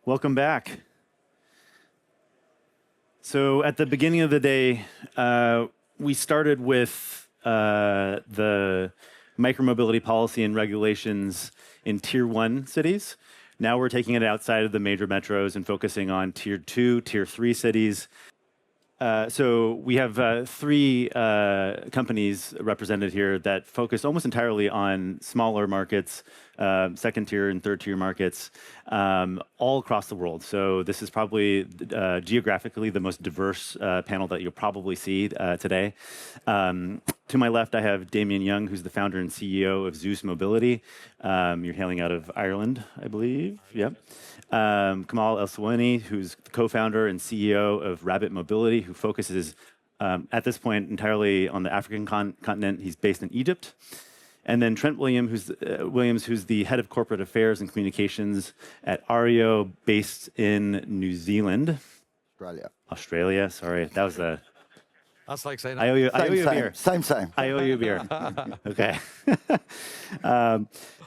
Welcome back. So at the beginning of the day, we started with the micromobility policy and regulations in Tier 1 cities. Now we're taking it outside of the major metros and focusing on Tier 2, Tier 3 cities. So we have three companies represented here that focus almost entirely on smaller markets, second tier and third tier markets, all across the world. So this is probably geographically the most diverse panel that you'll probably see today. To my left, I have Damian Young, who's the founder and CEO of ZEUS Mobility. You're hailing out of Ireland, I believe. Yep. Kamal ElSoueni, who's the co-founder and CEO of Rabbit Mobility, who focuses at this point entirely on the African continent. He's based in Egypt. And then Trent Williams, who's the head of corporate affairs and communications at Ario, based in New Zealand. Australia, sorry. That was a... That's like saying... I owe you a beer. Same. I owe you a beer. Okay.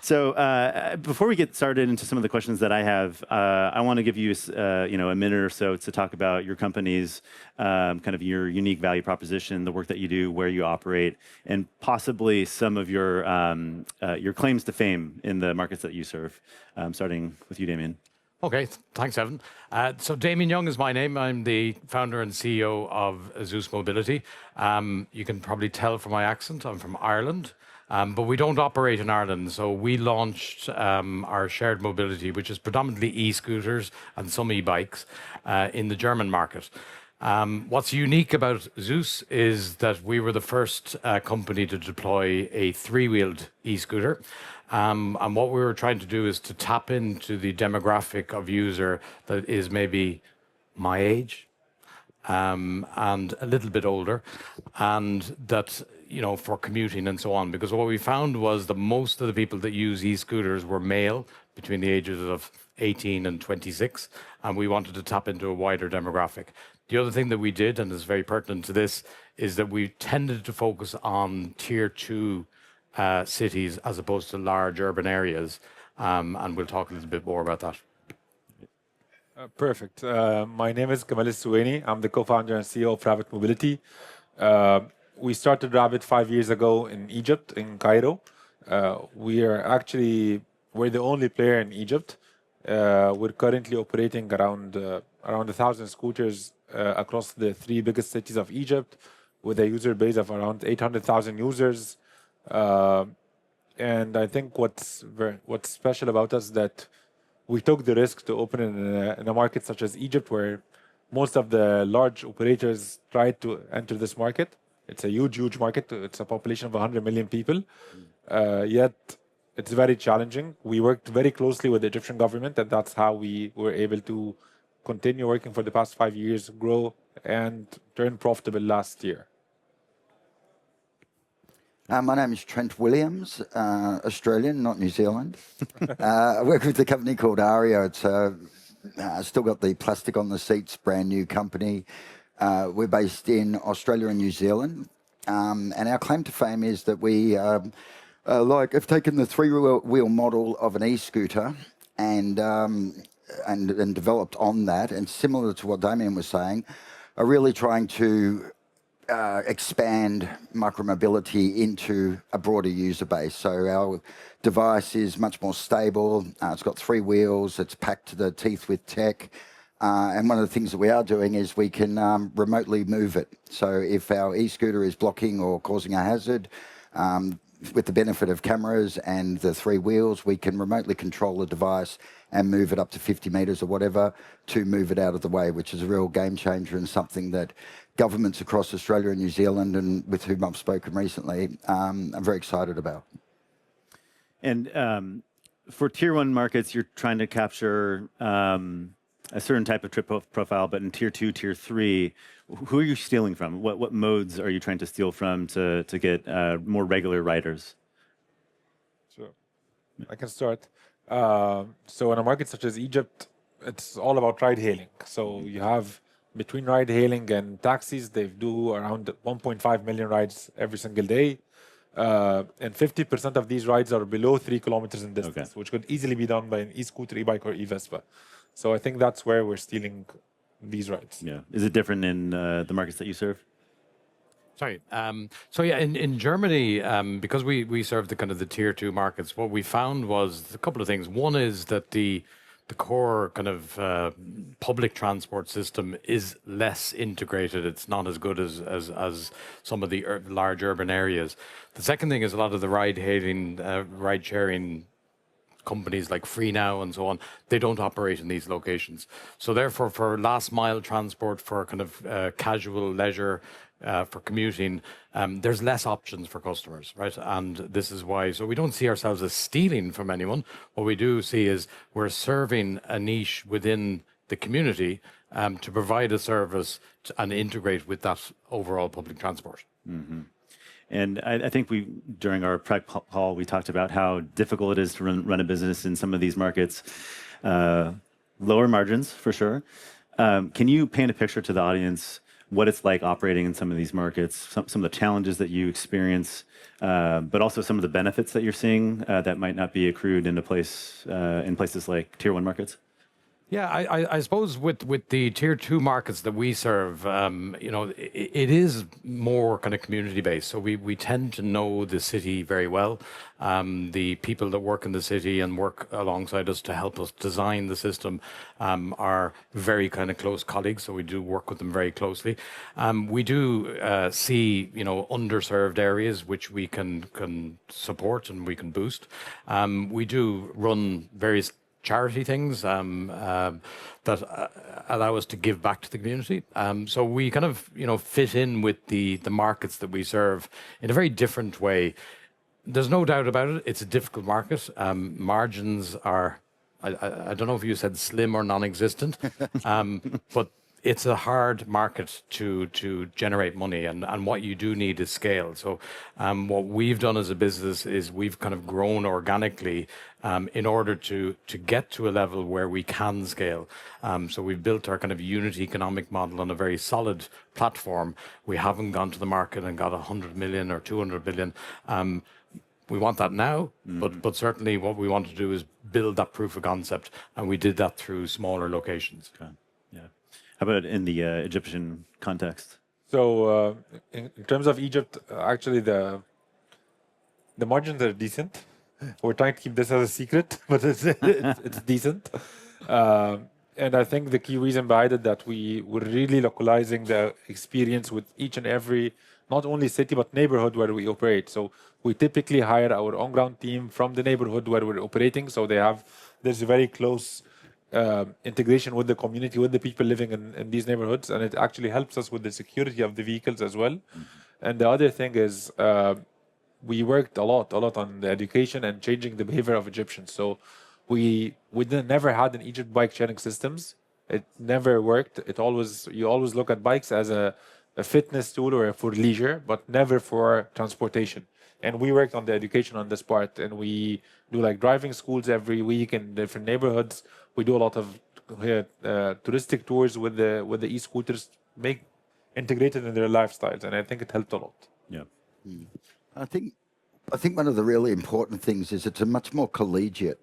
So before we get started into some of the questions that I have, I want to give you, a minute or so to talk about your company's kind of your unique value proposition, the work that you do, where you operate, and possibly some of your claims to fame in the markets that you serve. Starting with you, Damian. Okay, thanks, Evan. So Damian Young is my name. I'm the founder and CEO of ZEUS Mobility. You can probably tell from my accent, I'm from Ireland, but we don't operate in Ireland. So we launched our shared mobility, which is predominantly e-scooters and some e-bikes in the German market. What's unique about ZEUS is that we were the first company to deploy a three-wheeled e-scooter. And what we were trying to do is to tap into the demographic of user that is maybe my age and a little bit older, and that, for commuting and so on. Because what we found was that most of the people that use e-scooters were male between the ages of 18 and 26, and we wanted to tap into a wider demographic. The other thing that we did, and is very pertinent to this, is that we tended to focus on Tier 2 cities as opposed to large urban areas, and we'll talk a little bit more about that. Perfect. My name is Kamal ElSoueni. I'm the co-founder and CEO of Rabbit Mobility. We started Rabbit 5 years ago in Egypt, in Cairo. We're the only player in Egypt. We're currently operating around 1,000 scooters across the three biggest cities of Egypt, with a user base of around 800,000 users. And I think what's special about us is that we took the risk to open in a market such as Egypt, where most of the large operators tried to enter this market. It's a huge market. It's a population of 100 million people. Yet it's very challenging. We worked very closely with the Egyptian government, and that's how we were able to continue working for the past 5 years, grow, and turn profitable last year. My name is Trent Williams, Australian, not New Zealand. I work with a company called Ario. It's still got the plastic on the seats, brand new company. We're based in Australia and New Zealand. And our claim to fame is that we have taken the three-wheel model of an e-scooter and developed on that. And similar to what Damian was saying, are really trying to expand micromobility into a broader user base. So our device is much more stable. It's got three wheels. It's packed to the teeth with tech. And one of the things that we are doing is we can remotely move it. So if our e-scooter is blocking or causing a hazard, with the benefit of cameras and the three wheels, we can remotely control the device and move it up to 50 meters or whatever to move it out of the way, which is a real game changer and something that governments across Australia and New Zealand, and with whom I've spoken recently, I'm very excited about. And for Tier 1 markets, you're trying to capture a certain type of trip profile, but in Tier 2, Tier 3, who are you stealing from? What modes are you trying to steal from to get more regular riders? Sure. I can start. So in a market such as Egypt, it's all about ride hailing. So you have between ride hailing and taxis, they do around 1.5 million rides every single day. And 50% of these rides are below 3 kilometers in distance, which could easily be done by an e-scooter, e-bike, or e-Vespa. So I think that's where we're stealing these rides. Yeah. Is it different in the markets that you serve? Sorry. So yeah, in Germany, because we serve the kind of the tier 2 markets, what we found was a couple of things. One is that the core kind of public transport system is less integrated. It's not as good as some of the large urban areas. The second thing is a lot of the ride-hailing, ride-sharing companies like FreeNow and so on, they don't operate in these locations. So therefore, for last mile transport, for kind of casual leisure, for commuting, there's less options for customers, right? And this is why, so we don't see ourselves as stealing from anyone. What we do see is we're serving a niche within the community to provide a service and integrate with that overall public transport. Mm-hmm. And I think during our prep call, we talked about how difficult it is to run a business in some of these markets. Lower margins, for sure. Can you paint a picture to the audience what it's like operating in some of these markets, some of the challenges that you experience, but also some of the benefits that you're seeing that might not be accrued in places like tier 1 markets? Yeah, I suppose with the tier 2 markets that we serve, it is more kind of community based. So we tend to know the city very well. The people that work in the city and work alongside us to help us design the system are very kind of close colleagues. So we do work with them very closely. We do see, underserved areas which we can support and we can boost. We do run various charity things that allow us to give back to the community. So we kind of, fit in with the markets that we serve in a very different way. There's no doubt about it. It's a difficult market. Margins are, I don't know if you said slim or non-existent, but it's a hard market to generate money, and what you do need is scale. So what we've done as a business is we've kind of grown organically in order to get to a level where we can scale. So we've built our kind of unit economic model on a very solid platform. We haven't gone to the market and got 100 million or 200 billion. We want that now, but certainly what we want to do is build that proof of concept, and we did that through smaller locations. Okay. Yeah. How about in the Egyptian context? So in terms of Egypt, actually the margins are decent. We're trying to keep this as a secret, but it's decent. And I think the key reason behind it that we were really localizing the experience with each and every, not only city, but neighborhood where we operate. So we typically hire our on-ground team from the neighborhood where we're operating. So there's a very close integration with the community, with the people living in these neighborhoods. And it actually helps us with the security of the vehicles as well. And the other thing is we worked a lot on the education and changing the behavior of Egyptians. So we never had in Egypt bike sharing systems. It never worked. You always look at bikes as a fitness tool or for leisure, but never for transportation. And we worked on the education on this part, and we do like driving schools every week in different neighborhoods. We do a lot of touristic tours with the e-scooters, integrated in their lifestyles, and I think it helped a lot. Yeah. I think one of the really important things is it's a much more collegiate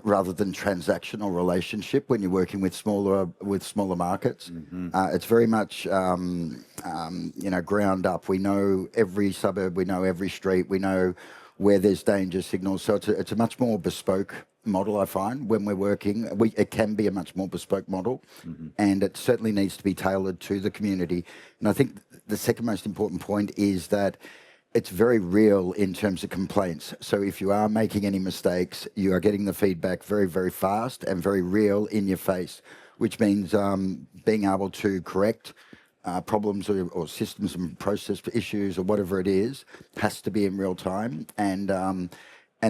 rather than transactional relationship when you're working with smaller markets. It's very much ground up. We know every suburb, we know every street, we know where there's danger signals. So it's a much more bespoke model, I find, when we're working. It can be a much more bespoke model, and it certainly needs to be tailored to the community. And I think the second most important point is that it's very real in terms of complaints. So if you are making any mistakes, you are getting the feedback very, very fast and very real in your face, which means being able to correct problems or systems and process issues or whatever it is has to be in real time, and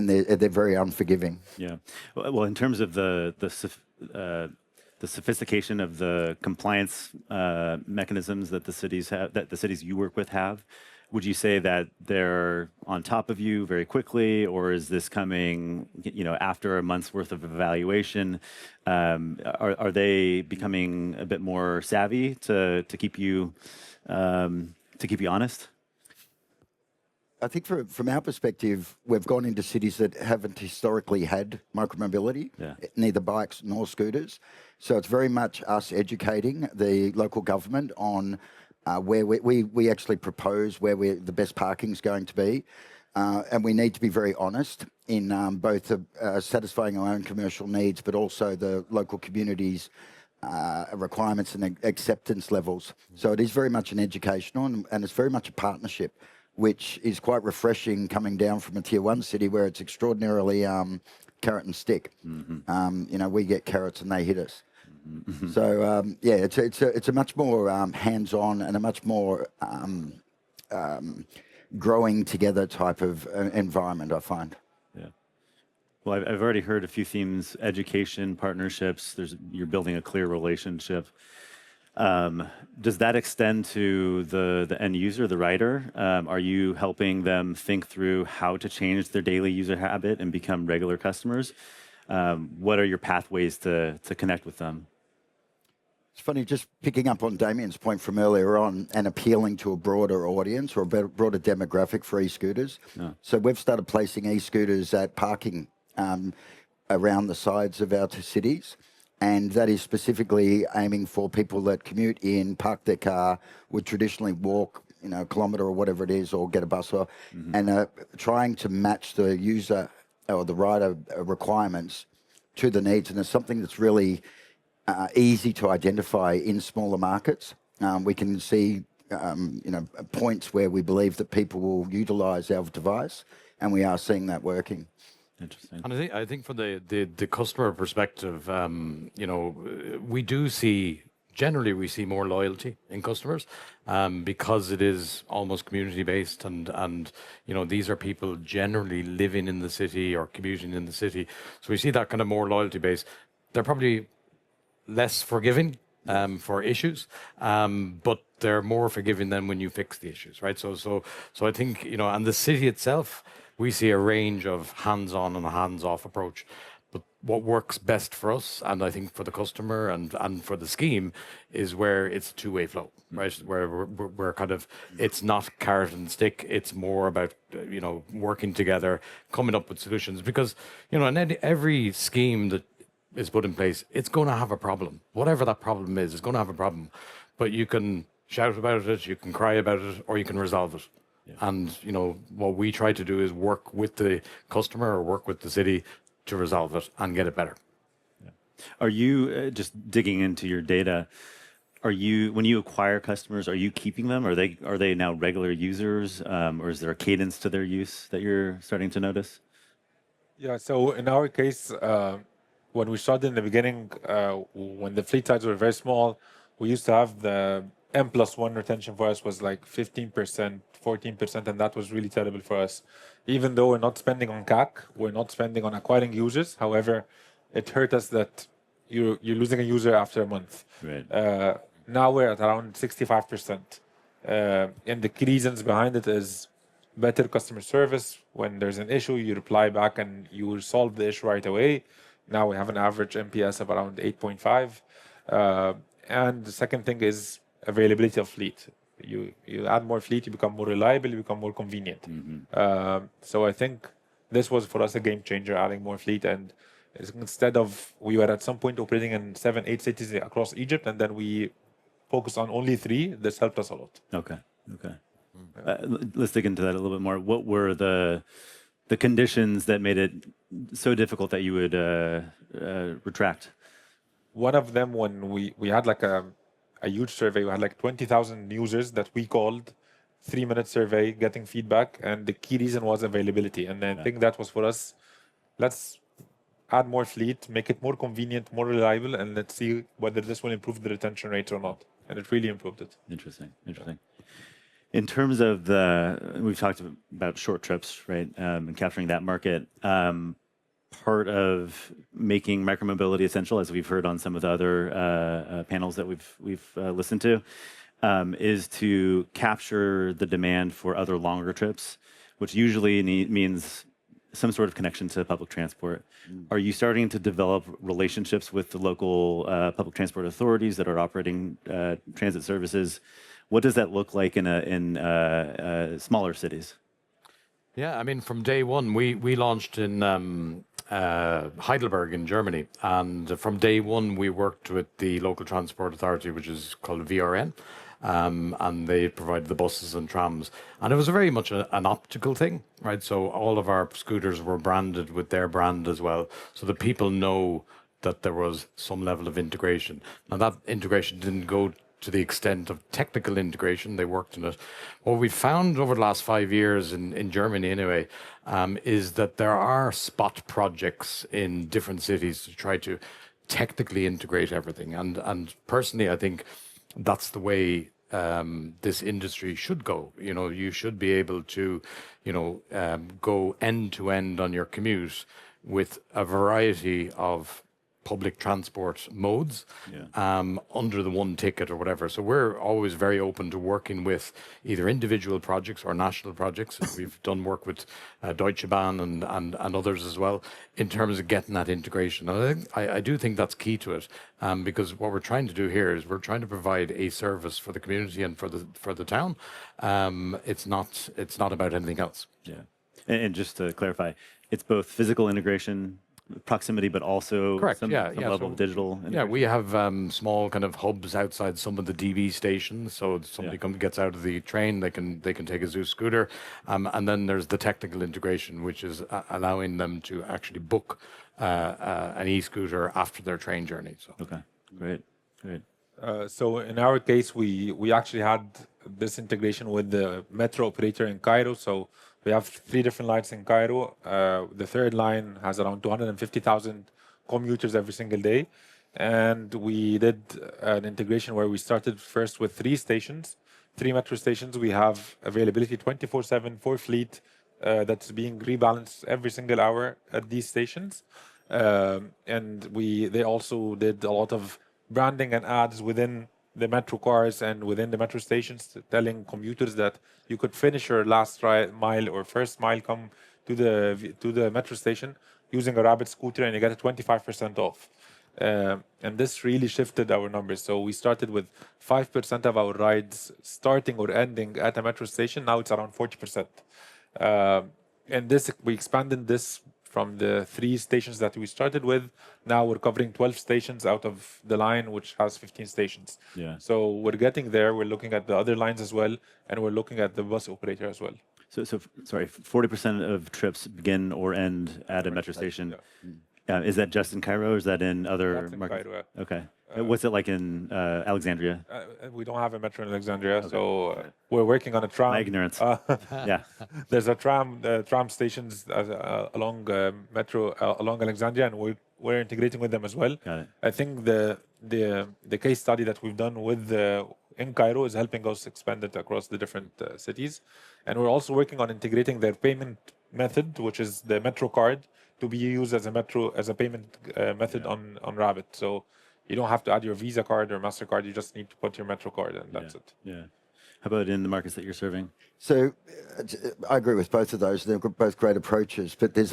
they're very unforgiving. Yeah. Well, in terms of the sophistication of the compliance mechanisms that the cities have, that the cities you work with have, would you say that they're on top of you very quickly, or is this coming, after a month's worth of evaluation? Are they becoming a bit more savvy to keep you honest? I think from our perspective, we've gone into cities that haven't historically had micromobility, neither bikes nor scooters. So it's very much us educating the local government on where we actually propose where the best parking is going to be. And we need to be very honest in both satisfying our own commercial needs, but also the local communities' requirements and acceptance levels. So it is very much an educational and it's very much a partnership, which is quite refreshing coming down from a tier 1 city where it's extraordinarily carrot and stick. We get carrots and they hit us. So it's a much more hands-on and a much more growing together type of environment, I find. Yeah. Well, I've already heard a few themes: education, partnerships. You're building a clear relationship. Does that extend to the end user, the rider? Are you helping them think through how to change their daily user habit and become regular customers? What are your pathways to connect with them? It's funny, just picking up on Damian's point from earlier on and appealing to a broader audience or a broader demographic for e-scooters. So we've started placing e-scooters at parking around the sides of our cities. And that is specifically aiming for people that commute in, park their car, would traditionally walk, a kilometre or whatever it is, or get a bus, and trying to match the user or the rider requirements to the needs. And it's something that's really easy to identify in smaller markets. We can see, points where we believe that people will utilise our device, and we are seeing that working. Interesting. And I think from the customer perspective, we do see, generally we see more loyalty in customers because it is almost community based and these are people generally living in the city or commuting in the city. So we see that kind of more loyalty base. They're probably less forgiving for issues, but they're more forgiving than when you fix the issues, right? So I think, and the city itself, we see a range of hands-on and a hands-off approach. But what works best for us, and I think for the customer and for the scheme, is where it's a two-way flow, right? Where we're kind of, it's not carrot and stick. It's more about, working together, coming up with solutions. Because, in every scheme that is put in place, it's going to have a problem. Whatever that problem is, it's going to have a problem. But you can shout about it, you can cry about it, or you can resolve it. And, what we try to do is work with the customer or work with the city to resolve it and get it better. Yeah. Are you, just digging into your data, when you acquire customers, are you keeping them? Are they now regular users? Or is there a cadence to their use that you're starting to notice? Yeah, so in our case, when we started in the beginning, when the fleet size were very small, we used to have the M+1 retention for us was like 15%, 14%, and that was really terrible for us. Even though we're not spending on CAC, we're not spending on acquiring users. However, it hurt us that you're losing a user after a month. Right. Now we're at around 65%. And the key reasons behind it is better customer service. When there's an issue, you reply back and you resolve the issue right away. Now we have an average NPS of around 8.5. And the second thing is availability of fleet. You add more fleet, you become more reliable, you become more convenient. So I think this was for us a game changer, adding more fleet. And instead of, we were at some point operating in 7, 8 cities across Egypt, and then we focused on only 3. This helped us a lot. Okay. Let's dig into that a little bit more. What were the conditions that made it so difficult that you would retract? One of them, when we had like a huge survey, we had like 20,000 users that we called, 3-minute survey, getting feedback, and the key reason was availability. And I think that was for us, let's add more fleet, make it more convenient, more reliable, and let's see whether this will improve the retention rate or not. And it really improved it. Interesting. In terms of we've talked about short trips, right, and capturing that market. Part of making micromobility essential, as we've heard on some of the other panels that we've listened to, is to capture the demand for other longer trips, which usually means some sort of connection to public transport. Are you starting to develop relationships with the local public transport authorities that are operating transit services? What does that look like in smaller cities? Yeah, I mean, from day one, we launched in Heidelberg in Germany, and from day one, we worked with the local transport authority, which is called VRN, and they provided the buses and trams, and it was very much an optical thing, right? So all of our scooters were branded with their brand as well, so that people know that there was some level of integration. Now that integration didn't go to the extent of technical integration. They worked in it. What we found over the last 5 years in Germany anyway, is that there are spot projects in different cities to try to technically integrate everything. And personally, I think that's the way this industry should go. You know, you should be able to, go end to end on your commute with a variety of public transport modes under the one ticket or whatever. So we're always very open to working with either individual projects or national projects. We've done work with Deutsche Bahn and others as well in terms of getting that integration. And I do think that's key to it, because what we're trying to do here is we're trying to provide a service for the community and for the town. It's not about anything else. Yeah. And just to clarify, it's both physical integration, proximity, but also Correct. some level So, of digital yeah, integration. we have small kind of hubs outside some of the DB stations. So if somebody gets out of the train, they can take a ZEUS scooter, and then there's the technical integration, which is allowing them to actually book an e-scooter after their train journey. So Okay, great. So in our case, we actually had this integration with the metro operator in Cairo. So we have 3 different lines in Cairo. The third line has around 250,000 commuters every single day. And we did an integration where we started first with 3 stations, 3 metro stations. We have availability 24/7 for fleet that's being rebalanced every single hour at these stations. And they also did a lot of branding and ads within the metro cars and within the metro stations, telling commuters that you could finish your last mile or first mile, come to the metro station using a Rabbit scooter, and you get a 25% off. And this really shifted our numbers. So we started with 5% of our rides starting or ending at a metro station. Now it's around 40%. And we expanded this from the 3 stations that we started with. Now we're covering 12 stations out of the line, which has 15 stations. Yeah. So we're getting there. We're looking at the other lines as well, and we're looking at the bus operator as well. So sorry, 40% of trips begin or end at a metro station. Is that just in Cairo, or is that in other That's in markets? Cairo, yeah. Okay. What's it like in Alexandria? We don't have a metro in Alexandria, so we're working on a tram. My ignorance. Yeah. There's a tram stations along along Alexandria, and we're integrating with them as well. Got it. I think the case study that we've done in Cairo is helping us expand it across the different cities, and we're also working on integrating their payment method, which is the metro card, to be used as a payment method on Rabbit. So you don't have to add your Visa card or MasterCard. You just need to put your metro card, and that's it. Yeah. How about in the markets that you're serving? So I agree with both of those. They're both great approaches. But there's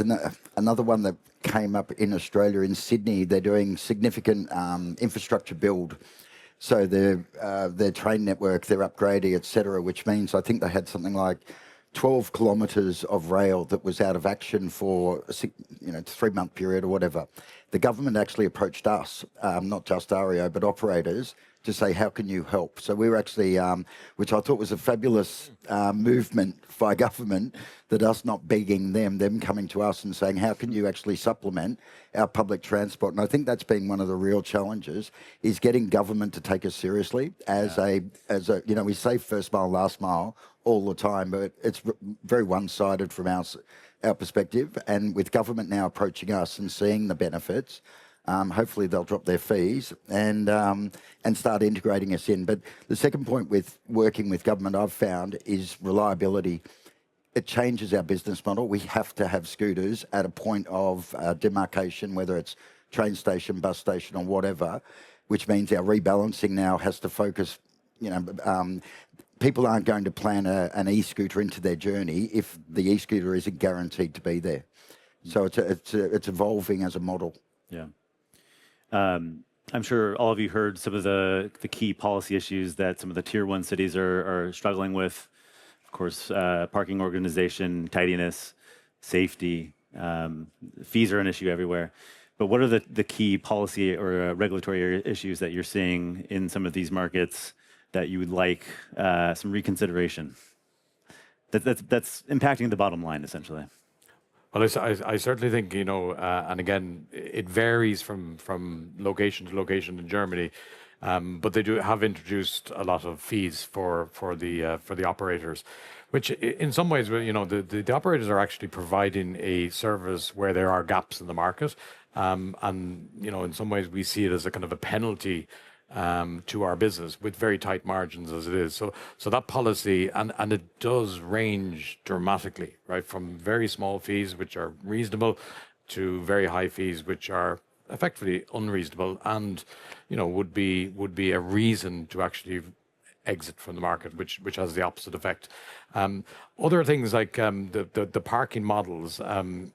another one that came up in Australia, in Sydney. They're doing significant infrastructure build. So their train network, they're upgrading, et cetera, which means I think they had something like 12 kilometres of rail that was out of action for a 3-month period or whatever. The government actually approached us, not just Ario, but operators, to say, how can you help? So we were actually, which I thought was a fabulous movement by government, that us not begging them coming to us and saying, how can you actually supplement our public transport? And I think that's been one of the real challenges, is getting government to take us seriously as a we say first mile, last mile all the time, but it's very one-sided from our perspective. And with government now approaching us and seeing the benefits, hopefully they'll drop their fees and start integrating us in. But the second point with working with government I've found is reliability. It changes our business model. We have to have scooters at a point of demarcation, whether it's train station, bus station or whatever, which means our rebalancing now has to focus, people aren't going to plan an e-scooter into their journey if the e-scooter isn't guaranteed to be there. So it's evolving as a model. Yeah. I'm sure all of you heard some of the key policy issues that some of the tier 1 cities are struggling with. of course, parking organization, tidiness, safety. Fees are an issue everywhere. But what are the key policy or regulatory issues that you're seeing in some of these markets that you would like some reconsideration? That's impacting the bottom line, essentially. Well, I certainly think, and again, it varies from location to location in Germany, but they do have introduced a lot of fees for the operators, which in some ways, the operators are actually providing a service where there are gaps in the market, and in some ways we see it as a kind of a penalty to our business with very tight margins as it is. So that policy, and it does range dramatically, right? From very small fees, which are reasonable, to very high fees, which are effectively unreasonable and, would be a reason to actually exit from the market, which has the opposite effect. Other things like the parking models, I'm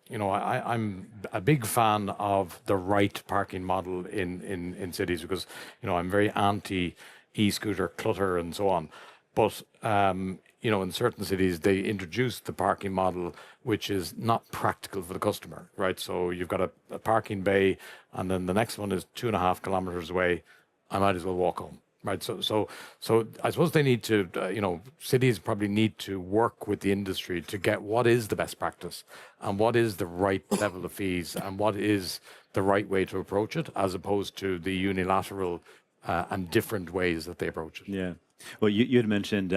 a big fan of the right parking model in cities because, I'm very anti e-scooter clutter and so on. But, in certain cities, they introduced the parking model, which is not practical for the customer, right? So you've got a parking bay, and then the next one is 2.5 kilometers away. I might as well walk home. Right, so I suppose they need to, cities probably need to work with the industry to get what is the best practice and what is the right level of fees and what is the right way to approach it, as opposed to the unilateral and different ways that they approach it. Yeah. Well, you had mentioned,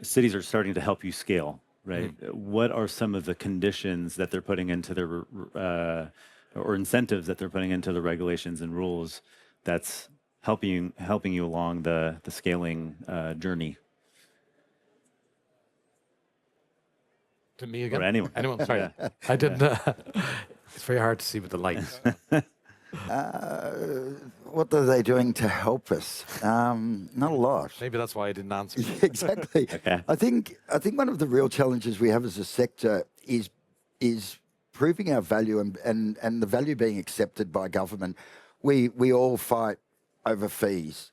cities are starting to help you scale, right? What are some of the conditions that they're putting into their, or incentives that they're putting into the regulations and rules that's helping you along the scaling journey? To me again? Or anyone. Anyone, sorry. Yeah. I didn't. It's very hard to see with the lights. What are they doing to help us? Not a lot. Maybe that's why I didn't answer. Exactly. Okay. I think one of the real challenges we have as a sector is proving our value and the value being accepted by government. We all fight over fees,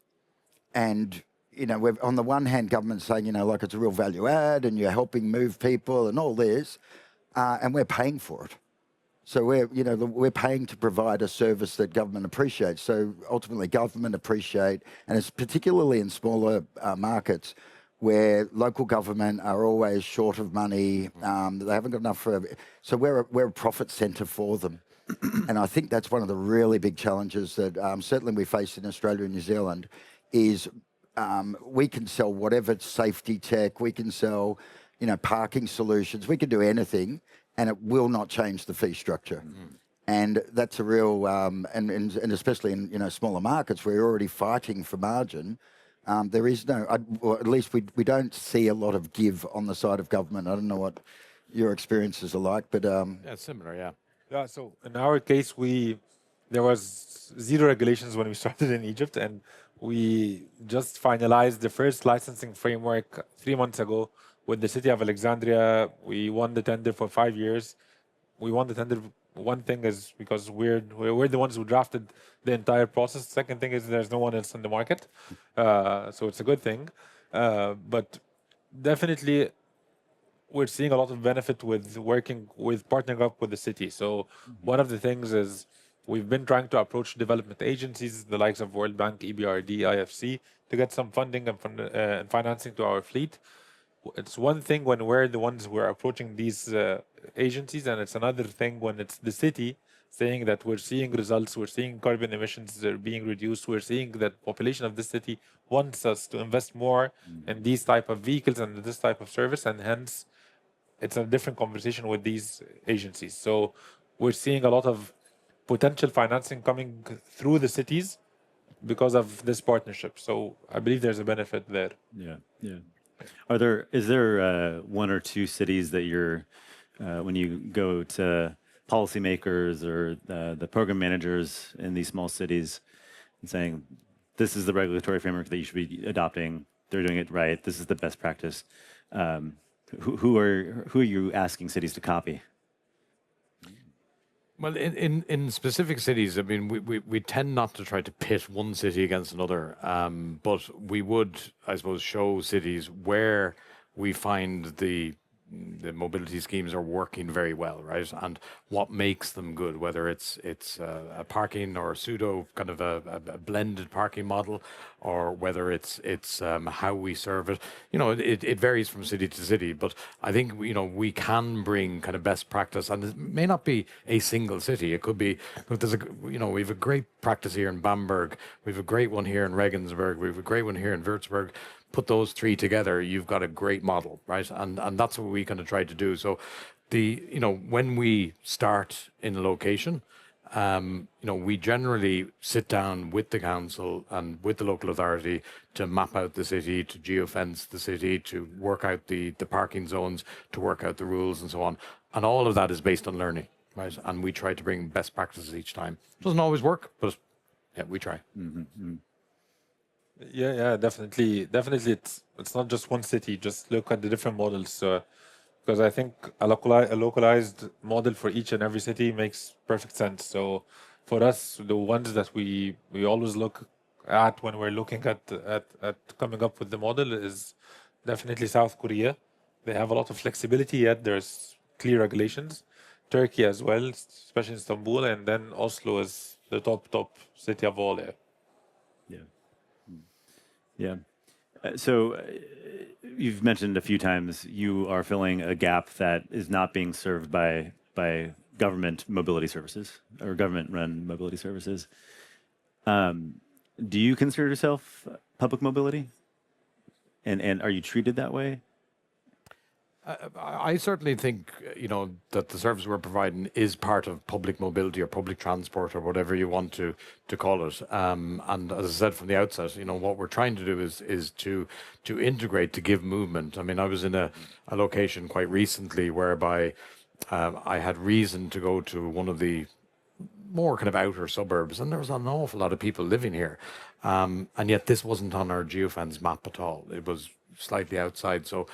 and we're on the one hand, government's saying like it's a real value add and you're helping move people and all this, and we're paying for it. So we're paying to provide a service that government appreciates. So ultimately, government appreciate, and it's particularly in smaller markets where local government are always short of money. They haven't got enough so we're a profit centre for them. And I think that's one of the really big challenges that certainly we face in Australia and New Zealand is we can sell whatever safety tech, we can sell, parking solutions, we can do anything, and it will not change the fee structure. And that's a real, and especially in smaller markets where you're already fighting for margin, there is no, or at least we don't see a lot of give on the side of government. I don't know what your experiences are like, but Yeah, similar, yeah. Yeah, so in our case, there was zero regulations when we started in Egypt, and we just finalized the first licensing framework 3 months ago with the city of Alexandria. We won the tender for 5 years. We won the tender. One thing is because we're the ones who drafted the entire process. Second thing is there's no one else in the market, so it's a good thing. But definitely, we're seeing a lot of benefit with partnering up with the city. So one of the things is we've been trying to approach development agencies, the likes of World Bank, EBRD, IFC, to get some funding and financing to our fleet. It's one thing when we're the ones who are approaching these agencies, and it's another thing when it's the city saying that we're seeing results, we're seeing carbon emissions are being reduced, we're seeing that population of the city wants us to invest more in these type of vehicles and this type of service, and hence it's a different conversation with these agencies. So we're seeing a lot of potential financing coming through the cities because of this partnership. So I believe there's a benefit there. Yeah, yeah. Is there one or two cities that you're, when you go to policymakers or the program managers in these small cities and saying, this is the regulatory framework that you should be adopting, they're doing it right, this is the best practice. Who are you asking cities to copy? Well, in specific cities, I mean, we tend not to try to pit one city against another, but we would, I suppose, show cities where we find the mobility schemes are working very well, right? And what makes them good, whether it's a parking or a pseudo kind of a blended parking model, or whether it's how we serve it. You know, it varies from city to city, but I think, you know, we can bring kind of best practice, and it may not be a single city. It could be, look, there's you know, we have a great practice here in Bamberg, we have a great one here in Regensburg, we have a great one here in Würzburg. Put those three together, you've got a great model, right? And that's what we kind of try to do. So you know, when we start in a location, you know, we generally sit down with the council and with the local authority to map out the city, to geofence the city, to work out the parking zones, to work out the rules and so on. And all of that is based on learning, right? And we try to bring best practices each time. Doesn't always work, but yeah, we try. Yeah, definitely. It's not just one city. Just look at the different models. Because I think a localized model for each and every city makes perfect sense. So for us, the ones that we always look at when we're looking at coming up with the model is definitely South Korea. They have a lot of flexibility, yet there's clear regulations. Turkey as well, especially Istanbul, and then Oslo is the top city of all. Yeah. So you've mentioned a few times you are filling a gap that is not being served by government mobility services or government-run mobility services. Do you consider yourself public mobility? And are you treated that way? I certainly think, you know, that the service we're providing is part of public mobility or public transport or whatever you want to call it. And as I said from the outset, you know, what we're trying to do is to integrate, to give movement. I mean, I was in a location quite recently whereby I had reason to go to one of the more kind of outer suburbs, and there was an awful lot of people living here. And yet this wasn't on our geofence map at all. It was slightly outside. So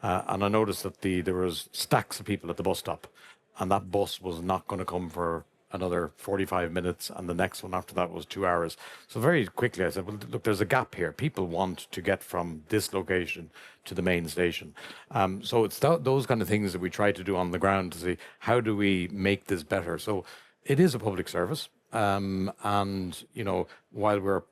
and I noticed that there was stacks of people at the bus stop, and that bus was not going to come for another 45 minutes, and the next one after that was 2 hours. So very quickly I said, well, look, there's a gap here. People want to get from this location to the main station. So it's those kind of things that we try to do on the ground to see how do we make this better. So it is a public service, and, you know, while we're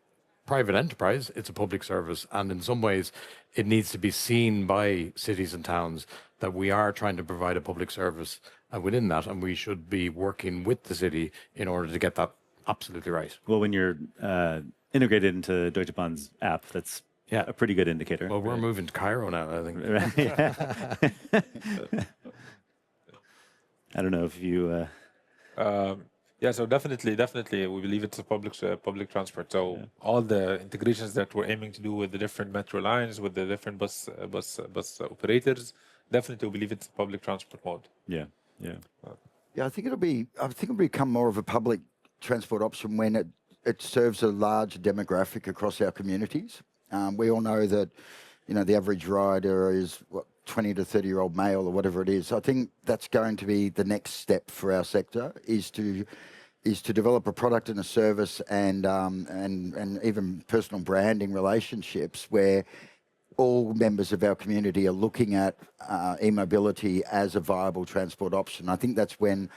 private enterprise, it's a public service, and in some ways it needs to be seen by cities and towns that we are trying to provide a public service within that, and we should be working with the city in order to get that absolutely right. Well, when you're integrated into Deutsche Bahn's app, that's a pretty good indicator. Well, we're moving to Cairo now, I think. I don't know if you... Yeah, so definitely, we believe it's a public transport. So all the integrations that we're aiming to do with the different metro lines, with the different bus operators, definitely we believe it's a public transport mode. Yeah. I think it'll become more of a public transport option when it serves a large demographic across our communities. We all know that, you know, the average rider is 20 to 30-year-old male or whatever it is. I think that's going to be the next step for our sector, is to develop a product and a service and even personal branding relationships where all members of our community are looking at e-mobility as a viable transport option. I think that's when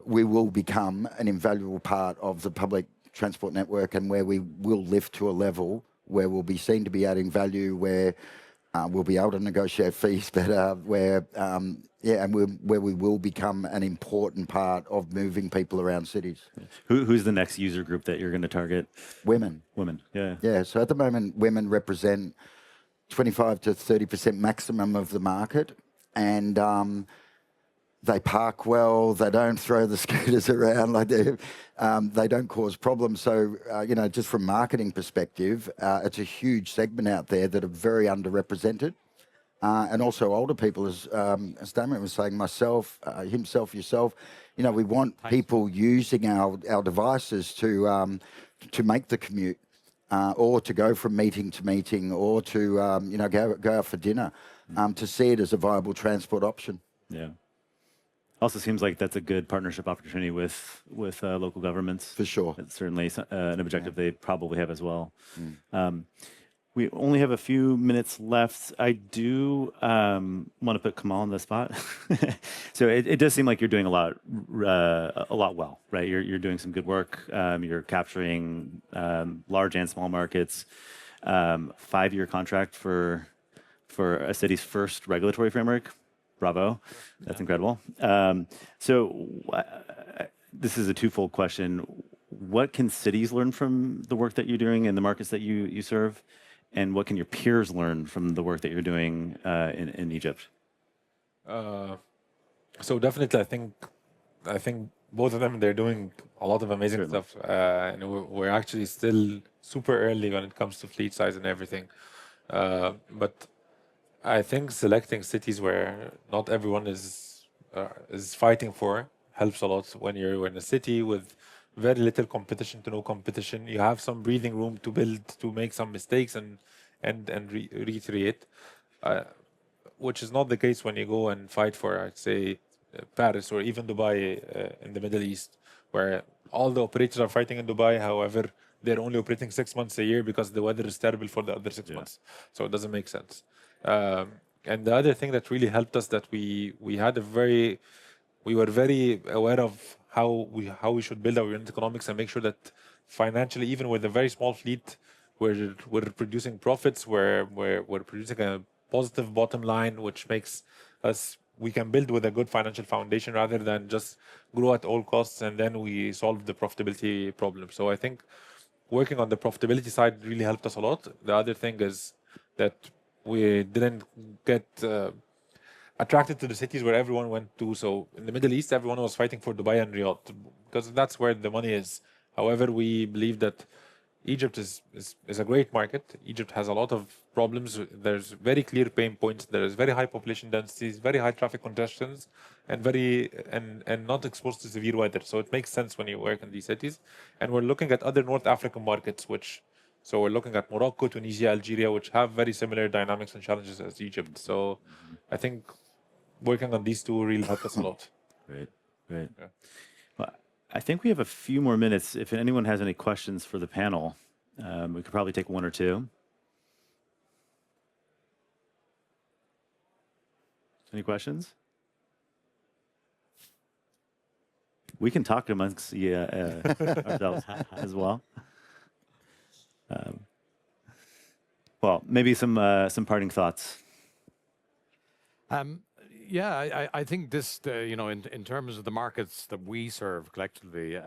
we will become an invaluable part of the public transport network, and where we will lift to a level where we'll be seen to be adding value, where we'll be able to negotiate fees better, where we will become an important part of moving people around cities. Who's the next user group that you're going to target? Women. Yeah, so at the moment, women represent 25 to 30% maximum of the market, and they park well, they don't throw the scooters around, like they don't cause problems. So, you know, just from marketing perspective, it's a huge segment out there that are very underrepresented. And also older people, as Damian was saying, myself, himself, yourself, you know, we want people using our devices to make the commute, or to go from meeting to meeting, or to, you know, go out for dinner, to see it as a viable transport option. Yeah. Also seems like that's a good partnership opportunity with local governments. For sure. It's certainly an objective they probably have as well. We only have a few minutes left. I do want to put Kamal on the spot. So it does seem like you're doing a lot well, right? You're doing some good work. You're capturing large and small markets. 5-year contract for a city's first regulatory framework. Bravo. That's incredible. So this is a twofold question. What can cities learn from the work that you're doing in the markets that you serve? And what can your peers learn from the work that you're doing in Egypt? So definitely, I think both of them, they're doing a lot of amazing stuff. And we're actually still super early when it comes to fleet size and everything. But I think selecting cities where not everyone is fighting for helps a lot. When you're in a city with very little competition to no competition, you have some breathing room to build, to make some mistakes and reiterate, which is not the case when you go and fight for, I'd say, Paris or even Dubai in the Middle East, where all the operators are fighting in Dubai. However, they're only operating 6 months a year because the weather is terrible for the other 6 months. So it doesn't make sense. And the other thing that really helped us that we were very aware of how we should build our unit economics and make sure that financially, even with a very small fleet, we're producing profits, we're producing a positive bottom line, which makes us, we can build with a good financial foundation rather than just grow at all costs and then we solve the profitability problem. So I think working on the profitability side really helped us a lot. The other thing is that we didn't get attracted to the cities where everyone went to. So in the Middle East, everyone was fighting for Dubai and Riyadh because that's where the money is. However, we believe that Egypt is a great market. Egypt has a lot of problems. There's very clear pain points. There is very high population densities, very high traffic congestions, and not exposed to severe weather. So it makes sense when you work in these cities. And we're looking at other North African markets, so we're looking at Morocco, Tunisia, Algeria, which have very similar dynamics and challenges as Egypt. So I think working on these two really helped us a lot. Great. Yeah. Well, I think we have a few more minutes. If anyone has any questions for the panel, we could probably take one or two. Any questions? We can talk amongst ourselves as well. Well, maybe some parting thoughts. Yeah, I think this, in terms of the markets that we serve collectively,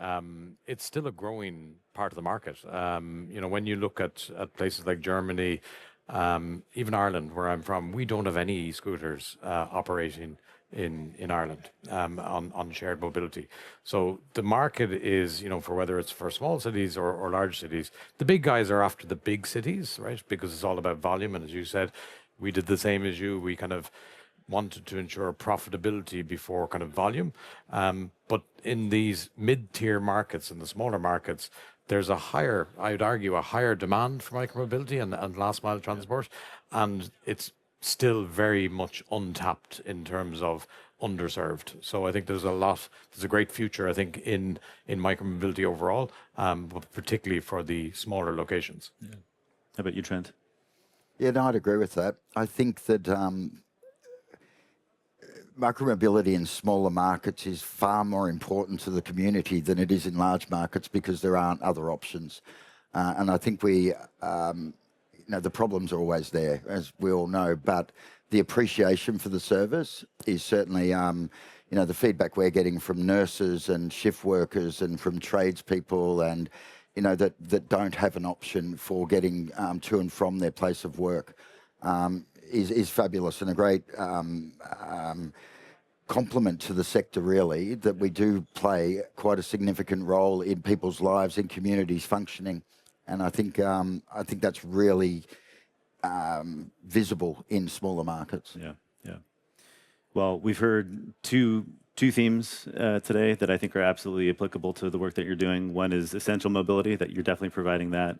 it's still a growing part of the market. When you look at places like Germany, even Ireland, where I'm from, we don't have any scooters operating in Ireland on shared mobility. So the market is, for whether it's for small cities or large cities, the big guys are after the big cities, right? Because it's all about volume. And as you said, we did the same as you. We kind of wanted to ensure profitability before kind of volume. But in these mid-tier markets and the smaller markets, there's I would argue, a higher demand for micromobility and last mile transport. And it's still very much untapped in terms of underserved. So I think there's a great future, I think, in micromobility overall, but particularly for the smaller locations. Yeah. How about you, Trent? Yeah, no, I'd agree with that. I think that micromobility in smaller markets is far more important to the community than it is in large markets because there aren't other options. And I think the problems are always there, as we all know, but the appreciation for the service is certainly, the feedback we're getting from nurses and shift workers and from tradespeople and, that don't have an option for getting to and from their place of work. Is fabulous and a great compliment to the sector, really, that we do play quite a significant role in people's lives, in communities functioning, and I think that's really visible in smaller markets. Yeah. Well, we've heard two two themes today that I think are absolutely applicable to the work that you're doing. One is essential mobility, that you're definitely providing that.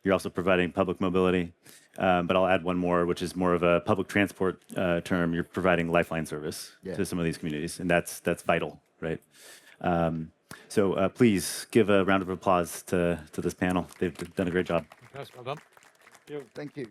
You're also providing public mobility. But I'll add one more, which is more of a public transport term. You're providing lifeline service to some of these communities, and that's vital, right? So please give a round of applause to this panel. They've done a great job. Yes, well done. Thank you.